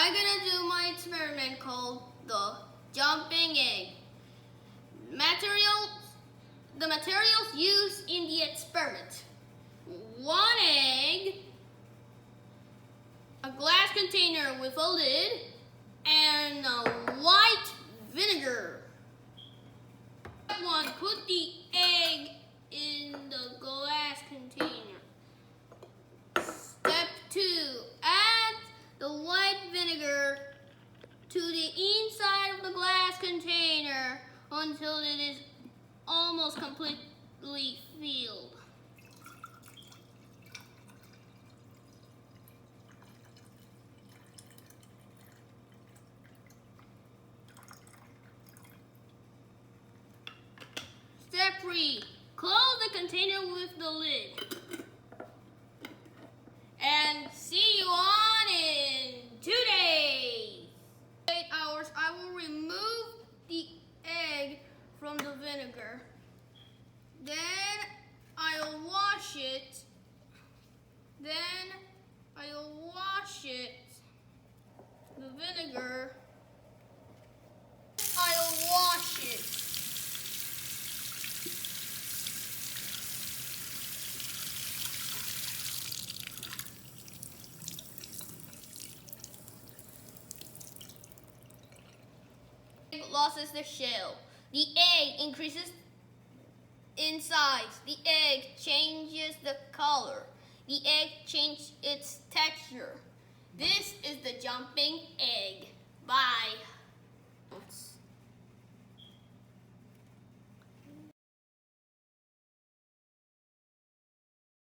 I'm gonna do my experiment called the jumping egg. The materials used in the experiment: 1 egg, a glass container with a lid, and a white vinegar. Step 1, put the egg in the glass container. Step 2, add the white vinegar to the inside of the glass container until it is almost completely filled. Step 3, close the container with the lid. And see you on in 2 days. 8 hours, I will remove the egg from the vinegar. Then I'll wash it. The vinegar. I'll wash it. Loses the shell. The egg increases in size. The egg changes the color. The egg changes its texture. This is the jumping egg. Bye.